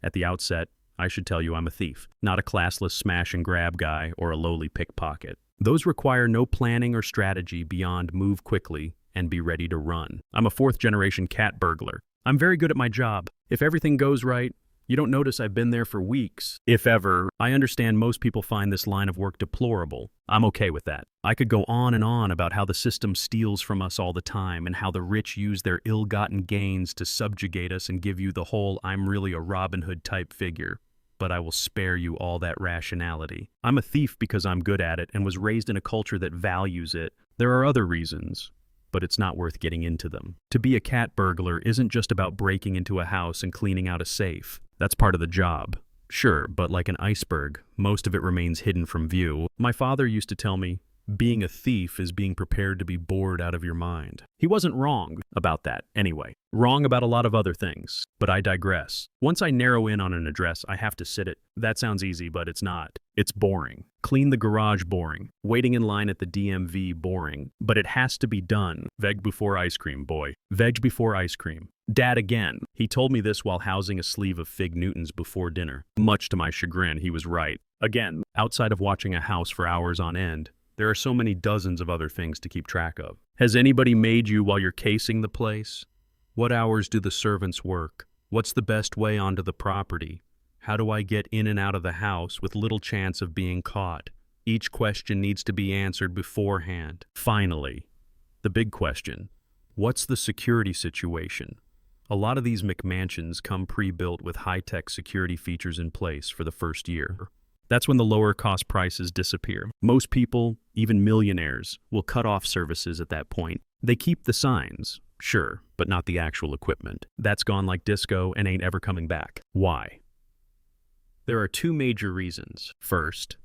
At the outset, I should tell you I'm a thief, not a classless smash and grab guy or a lowly pickpocket. Those require no planning or strategy beyond move quickly and be ready to run. I'm a fourth-generation cat burglar. I'm very good at my job. If everything goes right, you don't notice I've been there for weeks, if ever. I understand most people find this line of work deplorable. I'm okay with that. I could go on and on about how the system steals from us all the time and how the rich use their ill-gotten gains to subjugate us and give you the whole "I'm really a Robin Hood" type figure. But I will spare you all that rationality. I'm a thief because I'm good at it and was raised in a culture that values it. There are other reasons, but it's not worth getting into them. To be a cat burglar isn't just about breaking into a house and cleaning out a safe. That's part of the job. Sure, but like an iceberg, most of it remains hidden from view. My father used to tell me, being a thief is being prepared to be bored out of your mind. He wasn't wrong about that, anyway. Wrong about a lot of other things, but I digress. Once I narrow in on an address, I have to sit it. That sounds easy, but it's not. It's boring. Clean the garage, boring. Waiting in line at the DMV, boring. But it has to be done. Veg before ice cream, boy. Veg before ice cream. Dad again. He told me this while housing a sleeve of Fig Newtons before dinner. Much to my chagrin, he was right. Again, outside of watching a house for hours on end, there are so many dozens of other things to keep track of. Has anybody made you while you're casing the place? What hours do the servants work? What's the best way onto the property? How do I get in and out of the house with little chance of being caught? Each question needs to be answered beforehand. Finally, the big question. What's the security situation? A lot of these McMansions come pre-built with high-tech security features in place for the first year. That's when the lower cost prices disappear. Most people, even millionaires, will cut off services at that point. They keep the signs, sure, but not the actual equipment. That's gone like disco and ain't ever coming back. Why? There are two major reasons. First,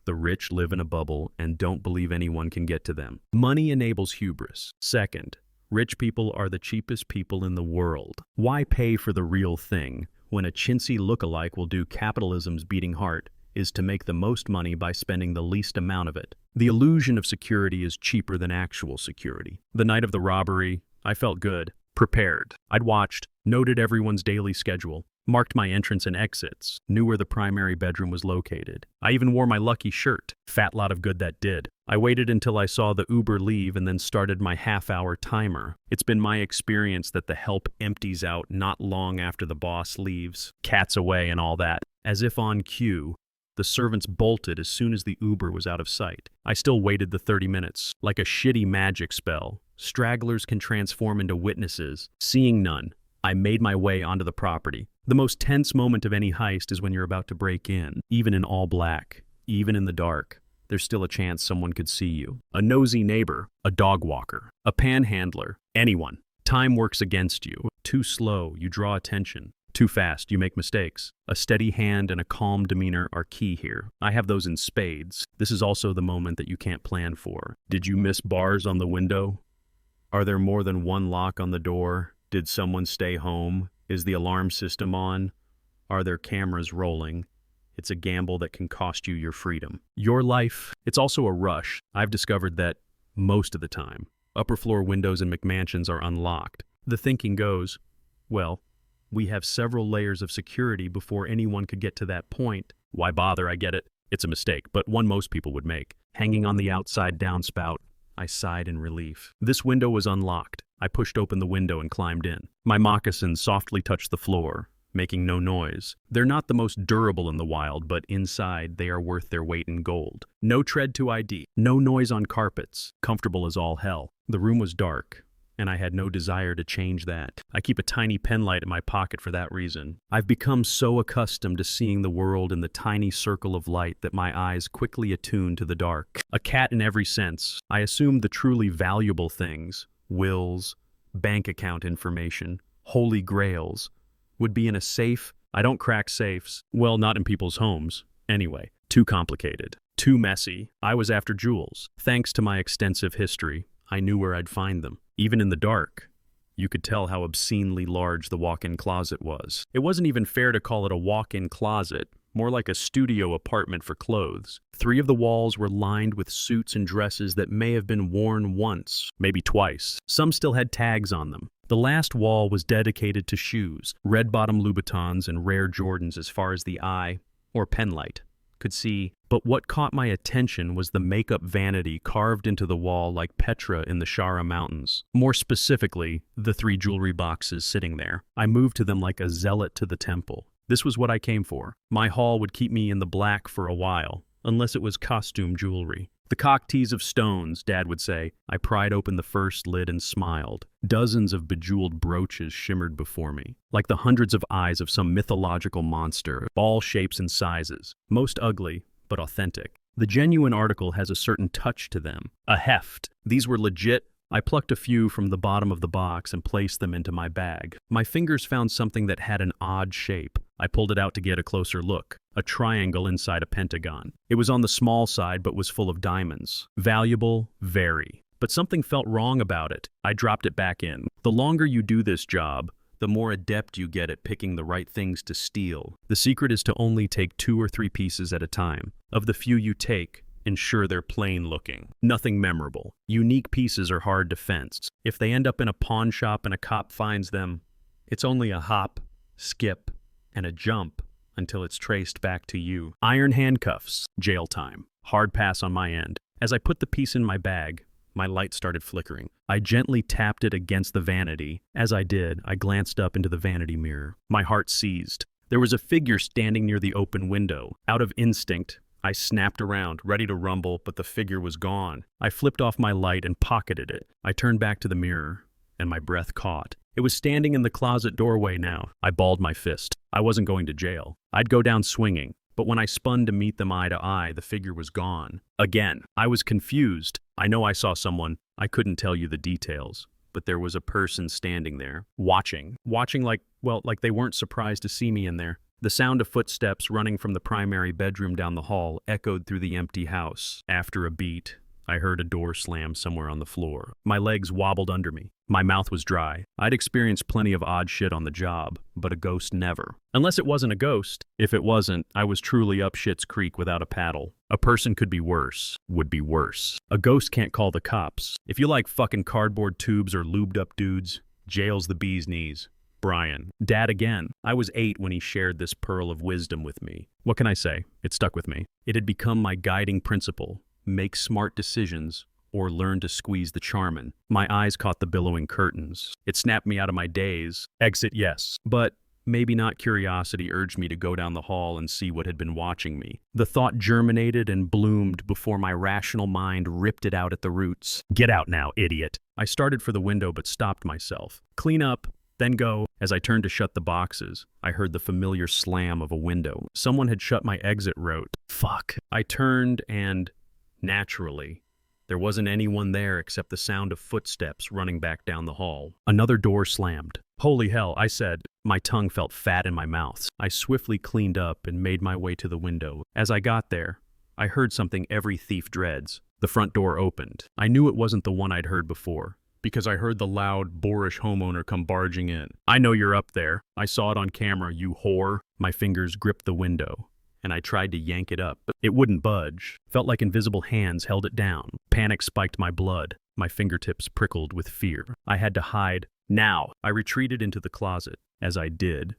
the rich live in a bubble and don't believe anyone can get to them. Money enables hubris. Second, rich people are the cheapest people in the world. Why pay for the real thing when a chintzy lookalike will do capitalism's beating heart is to make the most money by spending the least amount of it. The illusion of security is cheaper than actual security. The night of the robbery, I felt good, prepared. I'd watched, noted everyone's daily schedule, marked my entrance and exits, knew where the primary bedroom was located. I even wore my lucky shirt. Fat lot of good that did. I waited until I saw the Uber leave and then started my half-hour timer. It's been my experience that the help empties out not long after the boss leaves. Cat's away and all that. As if on cue, the servants bolted as soon as the Uber was out of sight. I still waited the 30 minutes. Like a shitty magic spell, stragglers can transform into witnesses. Seeing none, I made my way onto the property. The most tense moment of any heist is when you're about to break in. Even in all black, even in the dark, there's still a chance someone could see you. A nosy neighbor, a dog walker, a panhandler, anyone. Time works against you. Too slow, you draw attention. Too fast, you make mistakes. A steady hand and a calm demeanor are key here. I have those in spades. This is also the moment that you can't plan for. Did you miss bars on the window? Are there more than one lock on the door? Did someone stay home? Is the alarm system on? Are there cameras rolling? It's a gamble that can cost you your freedom. Your life, it's also a rush. I've discovered that most of the time, upper floor windows in McMansions are unlocked. The thinking goes, well, we have several layers of security before anyone could get to that point. Why bother? I get it. It's a mistake, but one most people would make. Hanging on the outside downspout, I sighed in relief. This window was unlocked. I pushed open the window and climbed in. My moccasins softly touched the floor, making no noise. They're not the most durable in the wild, but inside they are worth their weight in gold. No tread to ID. No noise on carpets. Comfortable as all hell. The room was dark, and I had no desire to change that. I keep a tiny pen light in my pocket for that reason. I've become so accustomed to seeing the world in the tiny circle of light that my eyes quickly attune to the dark. A cat in every sense. I assume the truly valuable things, wills, bank account information, holy grails, would be in a safe. I don't crack safes. Well, not in people's homes. Anyway, too complicated. Too messy. I was after jewels. Thanks to my extensive history, I knew where I'd find them. Even in the dark, you could tell how obscenely large the walk-in closet was. It wasn't even fair to call it a walk-in closet. more like a studio apartment for clothes. 3 of the walls were lined with suits and dresses that may have been worn once, maybe twice. Some still had tags on them. The last wall was dedicated to shoes, red-bottom Louboutins and rare Jordans as far as the eye, or penlight, could see. But what caught my attention was the makeup vanity carved into the wall like Petra in the Shara Mountains. More specifically, the 3 jewelry boxes sitting there. I moved to them like a zealot to the temple. This was what I came for. My haul would keep me in the black for a while, unless it was costume jewelry. The cocktease of stones, Dad would say. I pried open the first lid and smiled. Dozens of bejeweled brooches shimmered before me, like the hundreds of eyes of some mythological monster, all shapes and sizes, most ugly, but authentic. The genuine article has a certain touch to them, a heft. These were legit. I plucked a few from the bottom of the box and placed them into my bag. My fingers found something that had an odd shape. I pulled it out to get a closer look. A triangle inside a pentagon. It was on the small side but was full of diamonds. Valuable, very. But something felt wrong about it. I dropped it back in. The longer you do this job, the more adept you get at picking the right things to steal. The secret is to only take 2 or 3 pieces at a time. Of the few you take, ensure they're plain looking. Nothing memorable. Unique pieces are hard to fence. If they end up in a pawn shop and a cop finds them, it's only a hop, skip, and a jump until it's traced back to you. Iron handcuffs. Jail time. Hard pass on my end. As I put the piece in my bag, my light started flickering. I gently tapped it against the vanity. As I did, I glanced up into the vanity mirror. My heart seized. There was a figure standing near the open window. Out of instinct, I snapped around, ready to rumble, but the figure was gone. I flipped off my light and pocketed it. I turned back to the mirror, and my breath caught. It was standing in the closet doorway now. I balled my fist. I wasn't going to jail. I'd go down swinging. But when I spun to meet them eye to eye, the figure was gone. Again, I was confused. I know I saw someone. I couldn't tell you the details. But there was a person standing there, watching. Watching like they weren't surprised to see me in there. The sound of footsteps running from the primary bedroom down the hall echoed through the empty house. After a beat, I heard a door slam somewhere on the floor. My legs wobbled under me. My mouth was dry. I'd experienced plenty of odd shit on the job, but a ghost never. Unless it wasn't a ghost. If it wasn't, I was truly up shit's creek without a paddle. A person could be worse. Would be worse. A ghost can't call the cops. If you like fucking cardboard tubes or lubed up dudes, jail's the bee's knees. Brian. Dad again. I was 8 when he shared this pearl of wisdom with me. What can I say? It stuck with me. It had become my guiding principle. Make smart decisions, or learn to squeeze the charmin. My eyes caught the billowing curtains. It snapped me out of my daze. Exit, yes. But maybe not. Curiosity urged me to go down the hall and see what had been watching me. The thought germinated and bloomed before my rational mind ripped it out at the roots. Get out now, idiot. I started for the window but stopped myself. Clean up, then go. As I turned to shut the boxes, I heard the familiar slam of a window. Someone had shut my exit route. Fuck. I turned and, naturally, there wasn't anyone there except the sound of footsteps running back down the hall. Another door slammed. Holy hell, I said. My tongue felt fat in my mouth. I swiftly cleaned up and made my way to the window. As I got there, I heard something every thief dreads. The front door opened. I knew it wasn't the one I'd heard before, because I heard the loud, boorish homeowner come barging in. I know you're up there. I saw it on camera, you whore. My fingers gripped the window, and I tried to yank it up, but it wouldn't budge. Felt like invisible hands held it down. Panic spiked my blood. My fingertips prickled with fear. I had to hide. Now! I retreated into the closet. As I did,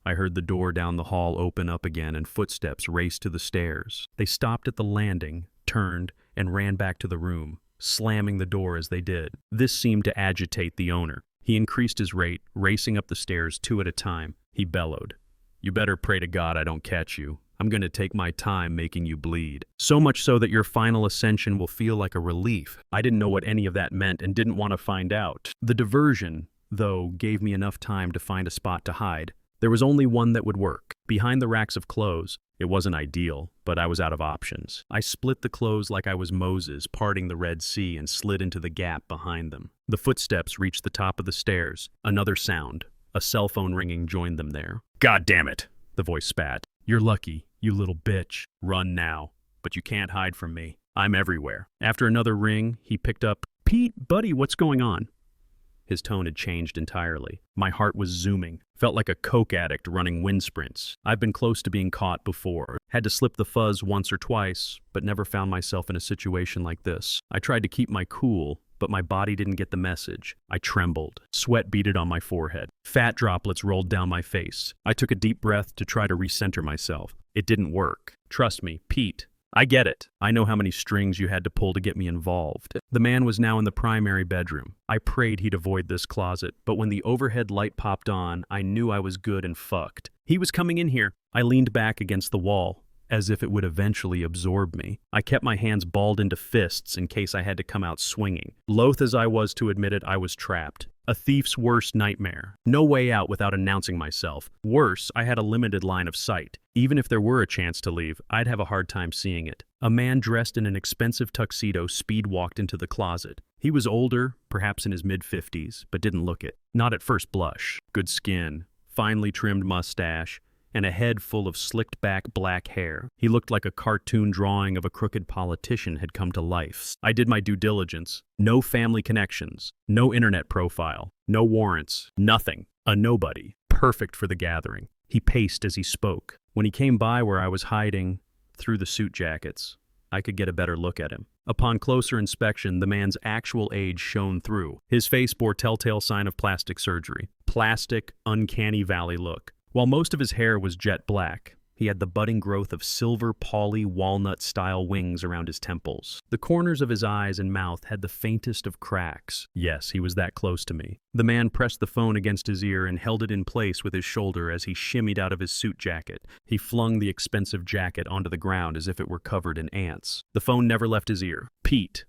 I heard the door down the hall open up again and footsteps race to the stairs. They stopped at the landing, turned, and ran back to the room, slamming the door as they did. This seemed to agitate the owner. He increased his rate, racing up the stairs 2 at a time. He bellowed, "You better pray to God I don't catch you. I'm going to take my time making you bleed. So much so that your final ascension will feel like a relief." I didn't know what any of that meant and didn't want to find out. The diversion, though, gave me enough time to find a spot to hide. There was only one that would work. Behind the racks of clothes. It wasn't ideal, but I was out of options. I split the clothes like I was Moses, parting the Red Sea, and slid into the gap behind them. The footsteps reached the top of the stairs. Another sound. A cell phone ringing joined them there. "God damn it," the voice spat. "You're lucky, you little bitch. Run now. But you can't hide from me. I'm everywhere." After another ring, he picked up. "Pete, buddy, what's going on?" His tone had changed entirely. My heart was zooming. Felt like a coke addict running wind sprints. I've been close to being caught before. Had to slip the fuzz once or twice, but never found myself in a situation like this. I tried to keep my cool, but my body didn't get the message. I trembled. Sweat beaded on my forehead. Fat droplets rolled down my face. I took a deep breath to try to recenter myself. It didn't work. Trust me, Pete. I get it. I know how many strings you had to pull to get me involved. The man was now in the primary bedroom. I prayed he'd avoid this closet, but when the overhead light popped on, I knew I was good and fucked. He was coming in here. I leaned back against the wall, as if it would eventually absorb me. I kept my hands balled into fists in case I had to come out swinging. Loath as I was to admit it, I was trapped. A thief's worst nightmare. No way out without announcing myself. Worse, I had a limited line of sight. Even if there were a chance to leave, I'd have a hard time seeing it. A man dressed in an expensive tuxedo speed-walked into the closet. He was older, perhaps in his mid-50s, but didn't look it. Not at first blush. Good skin, finely trimmed mustache, and a head full of slicked-back black hair. He looked like a cartoon drawing of a crooked politician had come to life. I did my due diligence. No family connections, no internet profile, no warrants, nothing. A nobody. Perfect for the gathering. He paced as he spoke. When he came by where I was hiding, through the suit jackets, I could get a better look at him. Upon closer inspection, the man's actual age shone through. His face bore telltale sign of plastic surgery. Plastic, uncanny valley look. While most of his hair was jet black, he had the budding growth of silver poly walnut-style wings around his temples. The corners of his eyes and mouth had the faintest of cracks. Yes, he was that close to me. The man pressed the phone against his ear and held it in place with his shoulder as he shimmied out of his suit jacket. He flung the expensive jacket onto the ground as if it were covered in ants. The phone never left his ear. Pete.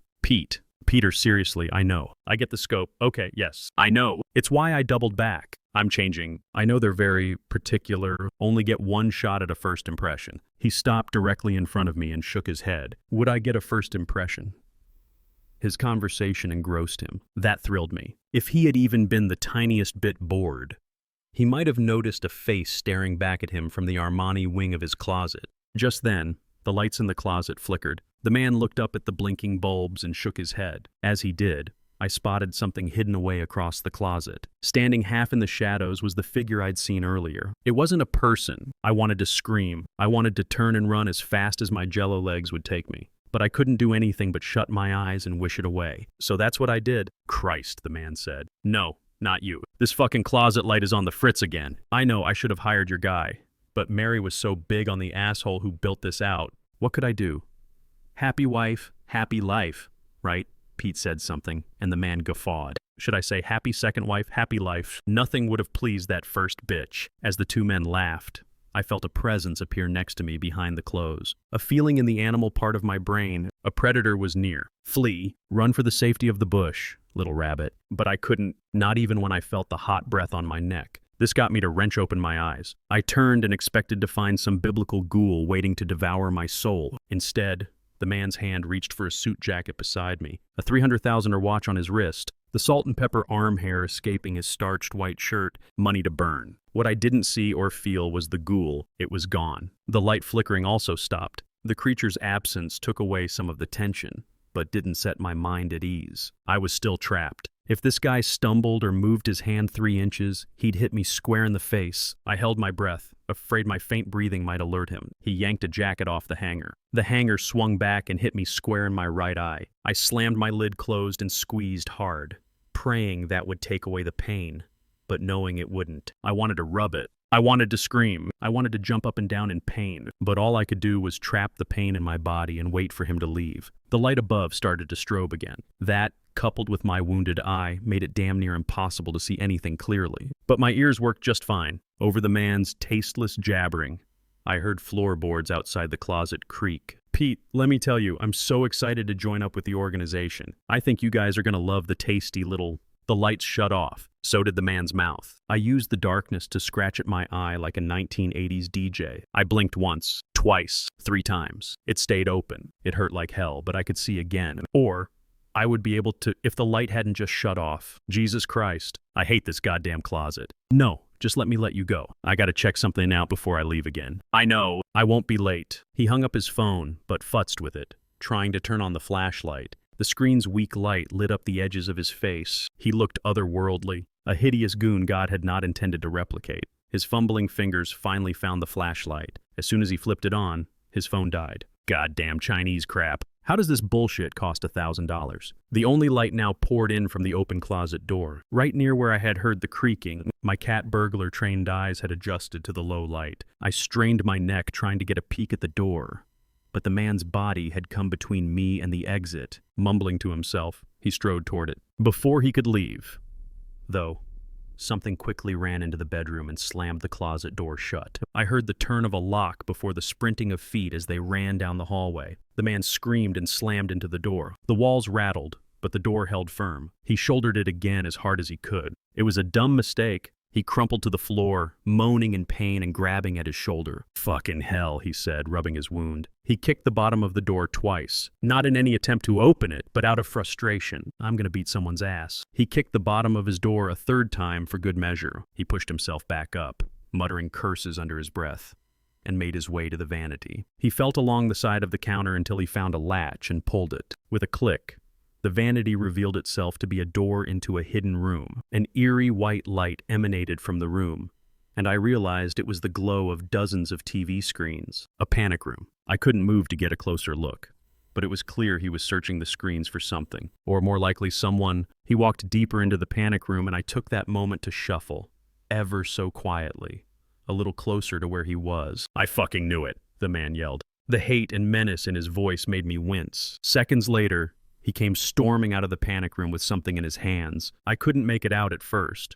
Peter, seriously, I know. I get the scope. Okay, yes, I know. It's why I doubled back. I'm changing. I know they're very particular, only get one shot at a first impression. He stopped directly in front of me and shook his head. Would I get a first impression? His conversation engrossed him. That thrilled me. If he had even been the tiniest bit bored, he might have noticed a face staring back at him from the Armani wing of his closet. Just then, the lights in the closet flickered. The man looked up at the blinking bulbs and shook his head. As he did, I spotted something hidden away across the closet. Standing half in the shadows was the figure I'd seen earlier. It wasn't a person. I wanted to scream. I wanted to turn and run as fast as my jello legs would take me. But I couldn't do anything but shut my eyes and wish it away. So that's what I did. Christ, the man said. No, not you. This fucking closet light is on the fritz again. I know I should have hired your guy. But Mary was so big on the asshole who built this out. What could I do? Happy wife, happy life, right? Pete said something, and the man guffawed. Should I say happy second wife, happy life? Nothing would have pleased that first bitch. As the two men laughed, I felt a presence appear next to me behind the clothes. A feeling in the animal part of my brain. A predator was near. Flee. Run for the safety of the bush, little rabbit. But I couldn't, not even when I felt the hot breath on my neck. This got me to wrench open my eyes. I turned and expected to find some biblical ghoul waiting to devour my soul. Instead, the man's hand reached for a suit jacket beside me, a $300,000 watch on his wrist, the salt and pepper arm hair escaping his starched white shirt, money to burn. What I didn't see or feel was the ghoul. It was gone. The light flickering also stopped. The creature's absence took away some of the tension, but didn't set my mind at ease. I was still trapped. If this guy stumbled or moved his hand 3 inches, he'd hit me square in the face. I held my breath, afraid my faint breathing might alert him. He yanked a jacket off the hanger. The hanger swung back and hit me square in my right eye. I slammed my lid closed and squeezed hard, praying that would take away the pain, but knowing it wouldn't. I wanted to rub it. I wanted to scream. I wanted to jump up and down in pain, but all I could do was trap the pain in my body and wait for him to leave. The light above started to strobe again. That, coupled with my wounded eye, made it damn near impossible to see anything clearly. But my ears worked just fine. Over the man's tasteless jabbering, I heard floorboards outside the closet creak. Pete, let me tell you, I'm so excited to join up with the organization. I think you guys are going to love the tasty little... The lights shut off. So did the man's mouth. I used the darkness to scratch at my eye like a 1980s DJ. I blinked once, twice, 3 times. It stayed open. It hurt like hell, but I could see again. Or I would be able to, if the light hadn't just shut off. Jesus Christ, I hate this goddamn closet. No, just let me let you go. I gotta check something out before I leave again. I know. I won't be late. He hung up his phone, but futzed with it, trying to turn on the flashlight. The screen's weak light lit up the edges of his face. He looked otherworldly. A hideous goon God had not intended to replicate. His fumbling fingers finally found the flashlight. As soon as he flipped it on, his phone died. Goddamn Chinese crap. How does this bullshit cost $1,000? The only light now poured in from the open closet door. Right near where I had heard the creaking, my cat burglar-trained eyes had adjusted to the low light. I strained my neck trying to get a peek at the door, but the man's body had come between me and the exit. Mumbling to himself, he strode toward it. Before he could leave, though, something quickly ran into the bedroom and slammed the closet door shut. I heard the turn of a lock before the sprinting of feet as they ran down the hallway. The man screamed and slammed into the door. The walls rattled, but the door held firm. He shouldered it again as hard as he could. It was a dumb mistake. He crumpled to the floor, moaning in pain and grabbing at his shoulder. "Fucking hell," he said, rubbing his wound. He kicked the bottom of the door twice, not in any attempt to open it, but out of frustration. I'm gonna beat someone's ass. He kicked the bottom of his door a third time for good measure. He pushed himself back up, muttering curses under his breath, and made his way to the vanity. He felt along the side of the counter until he found a latch and pulled it. With a click, the vanity revealed itself to be a door into a hidden room. An eerie white light emanated from the room, and I realized it was the glow of dozens of TV screens. A panic room. I couldn't move to get a closer look, but it was clear he was searching the screens for something, or more likely someone. He walked deeper into the panic room, and I took that moment to shuffle, ever so quietly, a little closer to where he was. "I fucking knew it," the man yelled. The hate and menace in his voice made me wince. Seconds later, he came storming out of the panic room with something in his hands. I couldn't make it out at first,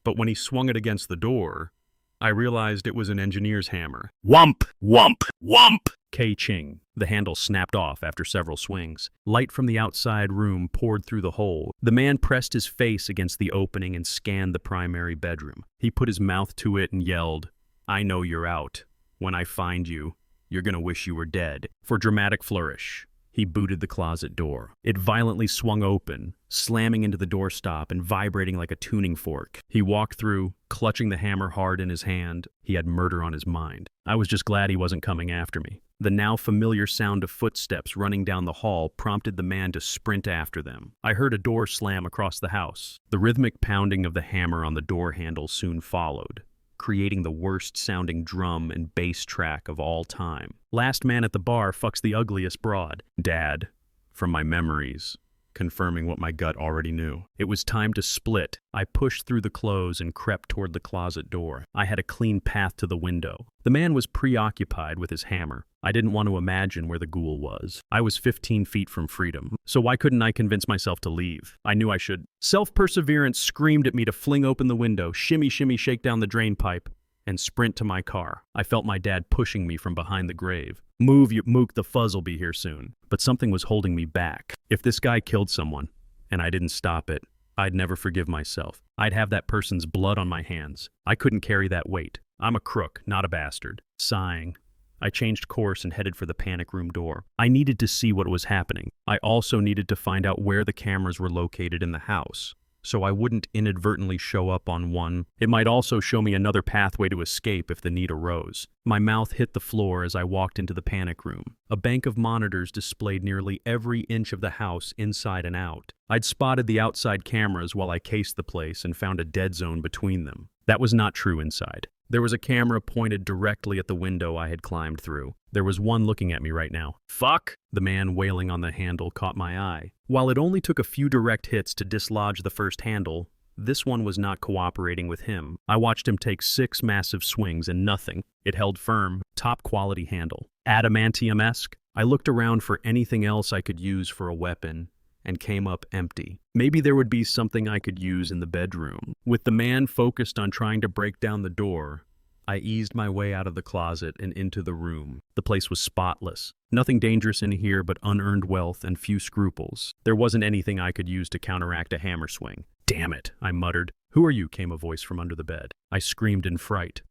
but when he swung it against the door, I realized it was an engineer's hammer. Whump! Whump! Whump! Ka-ching. The handle snapped off after several swings. Light from the outside room poured through the hole. The man pressed his face against the opening and scanned the primary bedroom. He put his mouth to it and yelled, "I know you're out. When I find you, you're gonna wish you were dead." For dramatic flourish, he booted the closet door. It violently swung open, slamming into the doorstop and vibrating like a tuning fork. He walked through, clutching the hammer hard in his hand. He had murder on his mind. I was just glad he wasn't coming after me. The now familiar sound of footsteps running down the hall prompted the man to sprint after them. I heard a door slam across the house. The rhythmic pounding of the hammer on the door handle soon followed, creating the worst-sounding drum and bass track of all time. Last man at the bar fucks the ugliest broad. Dad, from my memories, confirming what my gut already knew. It was time to split. I pushed through the clothes and crept toward the closet door. I had a clean path to the window. The man was preoccupied with his hammer. I didn't want to imagine where the ghoul was. I was 15 feet from freedom, so why couldn't I convince myself to leave? I knew I should. Self-perseverance screamed at me to fling open the window, shimmy, shake down the drain pipe, and sprint to my car. I felt my dad pushing me from behind the grave. "Move, you mook, the fuzz'll be here soon." But something was holding me back. If this guy killed someone, and I didn't stop it, I'd never forgive myself. I'd have that person's blood on my hands. I couldn't carry that weight. I'm a crook, not a bastard. Sighing, I changed course and headed for the panic room door. I needed to see what was happening. I also needed to find out where the cameras were located in the house, so I wouldn't inadvertently show up on one. It might also show me another pathway to escape if the need arose. My mouth hit the floor as I walked into the panic room. A bank of monitors displayed nearly every inch of the house inside and out. I'd spotted the outside cameras while I cased the place and found a dead zone between them. That was not true inside. There was a camera pointed directly at the window I had climbed through. There was one looking at me right now. "Fuck!" The man wailing on the handle caught my eye. While it only took a few direct hits to dislodge the first handle, this one was not cooperating with him. I watched him take 6 massive swings and nothing. It held firm, top-quality handle. Adamantium-esque. I looked around for anything else I could use for a weapon and came up empty. Maybe there would be something I could use in the bedroom. With the man focused on trying to break down the door, I eased my way out of the closet and into the room. The place was spotless. Nothing dangerous in here but unearned wealth and few scruples. There wasn't anything I could use to counteract a hammer swing. "Damn it," I muttered. "Who are you?" came a voice from under the bed. I screamed in fright,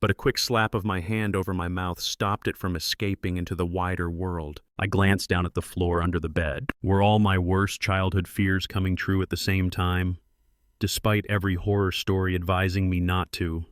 but a quick slap of my hand over my mouth stopped it from escaping into the wider world. I glanced down at the floor under the bed. Were all my worst childhood fears coming true at the same time? Despite every horror story advising me not to,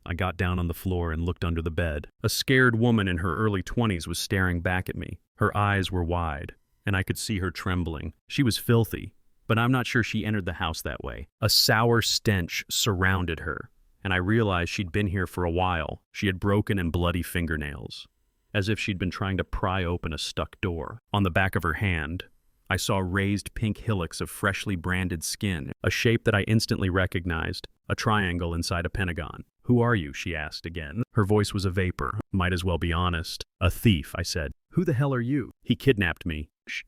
I got down on the floor and looked under the bed. A scared woman in her early 20s was staring back at me. Her eyes were wide, and I could see her trembling. She was filthy, but I'm not sure she entered the house that way. A sour stench surrounded her, and I realized she'd been here for a while. She had broken and bloody fingernails, as if she'd been trying to pry open a stuck door. On the back of her hand, I saw raised pink hillocks of freshly branded skin, a shape that I instantly recognized, a triangle inside a pentagon. "Who are you?" she asked again. Her voice was a vapor. Might as well be honest. "A thief," I said. "Who the hell are you?" "He kidnapped me." "Shh.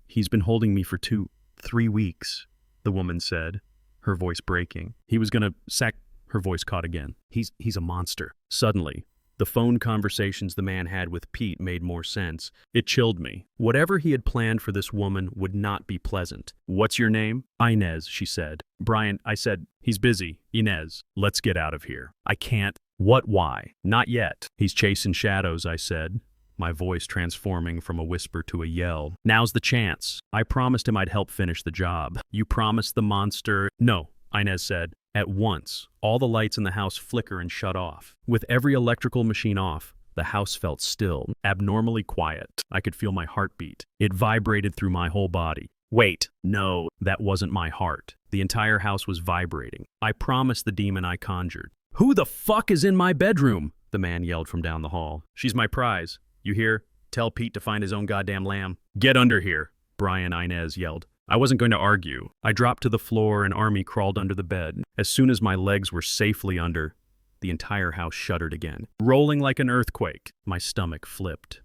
He's been holding me for 3 weeks, the woman said, her voice breaking. "He was gonna sack—" Her voice caught again. He's a monster." Suddenly, the phone conversations the man had with Pete made more sense. It chilled me. Whatever he had planned for this woman would not be pleasant. "What's your name?" "Inez," she said. "Brian," I said. "He's busy." "Inez, let's get out of here." "I can't." "What? Why?" "Not yet." "He's chasing shadows," I said, my voice transforming from a whisper to a yell. "Now's the chance." I promised him I'd help finish the job. "You promised the monster—" "No," Inez said. At once, all the lights in the house flicker and shut off. With every electrical machine off, the house felt still, abnormally quiet. I could feel my heartbeat. It vibrated through my whole body. Wait, no, that wasn't my heart. The entire house was vibrating. I promised the demon I conjured. "Who the fuck is in my bedroom?" the man yelled from down the hall. "She's my prize. You hear? Tell Pete to find his own goddamn lamb." "Get under here," Brian Inez yelled. I wasn't going to argue. I dropped to the floor and Army crawled under the bed. As soon as my legs were safely under, the entire house shuddered again. Rolling like an earthquake, my stomach flipped,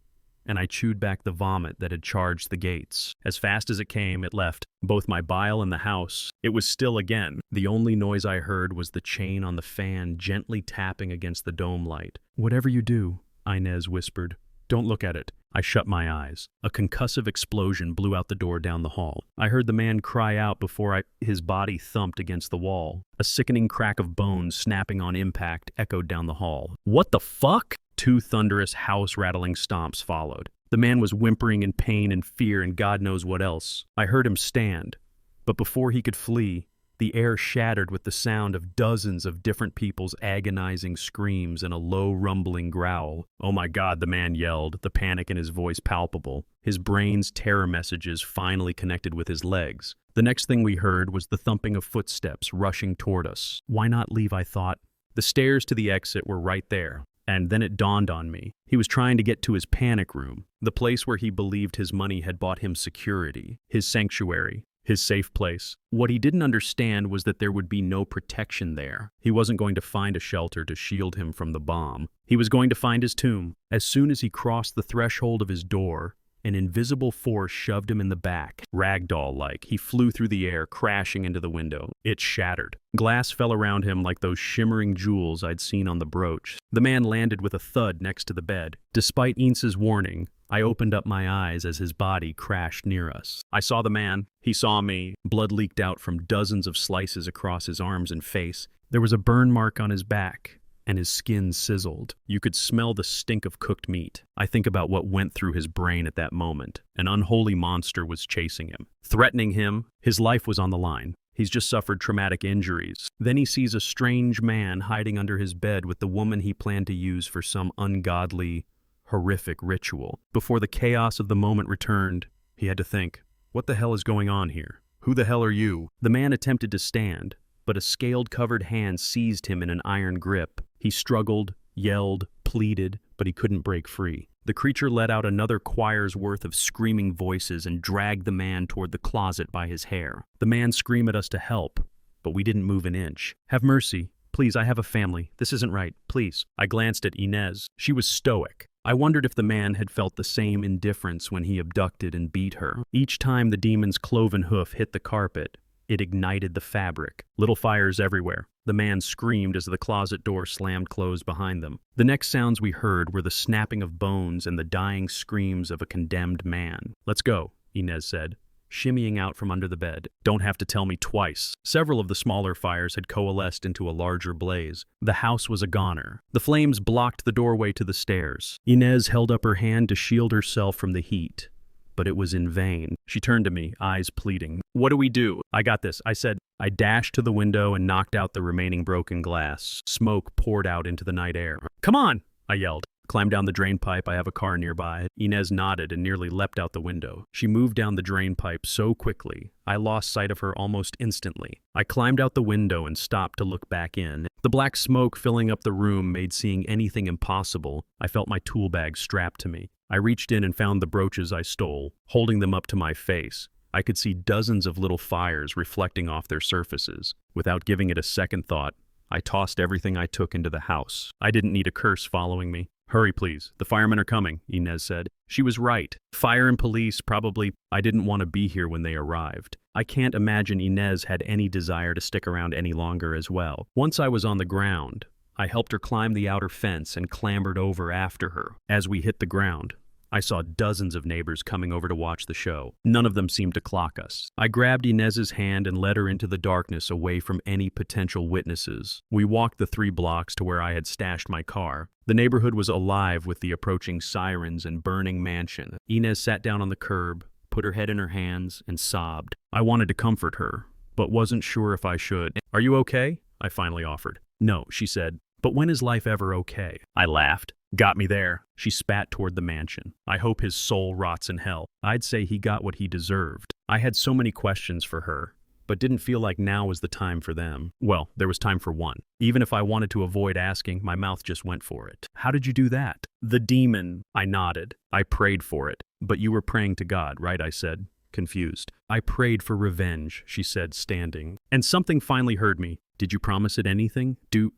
and I chewed back the vomit that had charged the gates. As fast as it came, it left both my bile and the house. It was still again. The only noise I heard was the chain on the fan gently tapping against the dome light. "Whatever you do," Inez whispered, "don't look at it." I shut my eyes. A concussive explosion blew out the door down the hall. I heard the man cry out before his body thumped against the wall. A sickening crack of bones snapping on impact echoed down the hall. "What the fuck?" 2 thunderous house-rattling stomps followed. The man was whimpering in pain and fear and God knows what else. I heard him stand, but before he could flee, the air shattered with the sound of dozens of different people's agonizing screams and a low rumbling growl. "Oh my God," the man yelled, the panic in his voice palpable. His brain's terror messages finally connected with his legs. The next thing we heard was the thumping of footsteps rushing toward us. Why not leave, I thought. The stairs to the exit were right there. And then it dawned on me. He was trying to get to his panic room, the place where he believed his money had bought him security, his sanctuary, his safe place. What he didn't understand was that there would be no protection there. He wasn't going to find a shelter to shield him from the bomb. He was going to find his tomb. As soon as he crossed the threshold of his door, an invisible force shoved him in the back. Ragdoll-like, he flew through the air, crashing into the window. It shattered. Glass fell around him like those shimmering jewels I'd seen on the brooch. The man landed with a thud next to the bed. Despite Ince's warning, I opened up my eyes as his body crashed near us. I saw the man. He saw me. Blood leaked out from dozens of slices across his arms and face. There was a burn mark on his back, and his skin sizzled. You could smell the stink of cooked meat. I think about what went through his brain at that moment. An unholy monster was chasing him, threatening him. His life was on the line. He's just suffered traumatic injuries. Then he sees a strange man hiding under his bed with the woman he planned to use for some ungodly, horrific ritual. Before the chaos of the moment returned, he had to think, what the hell is going on here? Who the hell are you? The man attempted to stand, but a scaled-covered hand seized him in an iron grip. He struggled, yelled, pleaded, but he couldn't break free. The creature let out another choir's worth of screaming voices and dragged the man toward the closet by his hair. The man screamed at us to help, but we didn't move an inch. "Have mercy. Please, I have a family. This isn't right. Please." I glanced at Inez. She was stoic. I wondered if the man had felt the same indifference when he abducted and beat her. Each time the demon's cloven hoof hit the carpet, it ignited the fabric. Little fires everywhere. The man screamed as the closet door slammed closed behind them. The next sounds we heard were the snapping of bones and the dying screams of a condemned man. "Let's go," Inez said, shimmying out from under the bed. "Don't have to tell me twice." Several of the smaller fires had coalesced into a larger blaze. The house was a goner. The flames blocked the doorway to the stairs. Inez held up her hand to shield herself from the heat, but it was in vain. She turned to me, eyes pleading. "What do we do?" "I got this," I said. I dashed to the window and knocked out the remaining broken glass. Smoke poured out into the night air. "Come on!" I yelled. Climb down the drain pipe, I have a car nearby. Inez nodded and nearly leapt out the window. She moved down the drain pipe so quickly, I lost sight of her almost instantly. I climbed out the window and stopped to look back in. The black smoke filling up the room made seeing anything impossible. I felt my tool bag strapped to me. I reached in and found the brooches I stole, holding them up to my face. I could see dozens of little fires reflecting off their surfaces. Without giving it a second thought, I tossed everything I took into the house. I didn't need a curse following me. Hurry, please. The firemen are coming, Inez said. She was right. Fire and police probably. I didn't want to be here when they arrived. I can't imagine Inez had any desire to stick around any longer as well. Once I was on the ground, I helped her climb the outer fence and clambered over after her. As we hit the ground, I saw dozens of neighbors coming over to watch the show. None of them seemed to clock us. I grabbed Inez's hand and led her into the darkness away from any potential witnesses. We walked the 3 blocks to where I had stashed my car. The neighborhood was alive with the approaching sirens and burning mansion. Inez sat down on the curb, put her head in her hands, and sobbed. I wanted to comfort her, but wasn't sure if I should. "Are you okay?" I finally offered. "No," she said. "But when is life ever okay?" I laughed. "Got me there." She spat toward the mansion. "I hope his soul rots in hell." I'd say he got what he deserved. I had so many questions for her, but didn't feel like now was the time for them. Well, there was time for one. Even if I wanted to avoid asking, my mouth just went for it. "How did you do that?" "The demon." I nodded. "I prayed for it." "But you were praying to God, right?" I said, confused. "I prayed for revenge," she said, standing. And something finally heard me. "Did you promise it anything? Do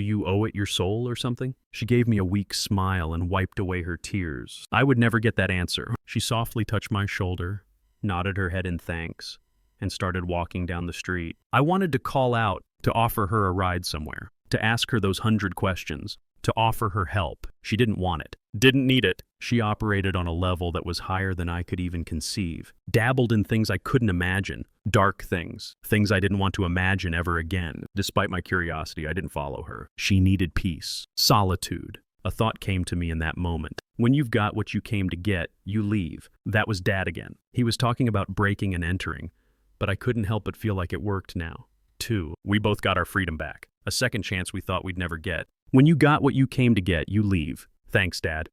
you owe it your soul or something?" She gave me a weak smile and wiped away her tears. I would never get that answer. She softly touched my shoulder, nodded her head in thanks, and started walking down the street. I wanted to call out, to offer her a ride somewhere, to ask her those 100 questions, to offer her help. She didn't want it. Didn't need it. She operated on a level that was higher than I could even conceive. Dabbled in things I couldn't imagine. Dark things. Things I didn't want to imagine ever again. Despite my curiosity, I didn't follow her. She needed peace. Solitude. A thought came to me in that moment. When you've got what you came to get, you leave. That was Dad again. He was talking about breaking and entering, but I couldn't help but feel like it worked now. 2. We both got our freedom back. A second chance we thought we'd never get. When you got what you came to get, you leave. Thanks, Dad.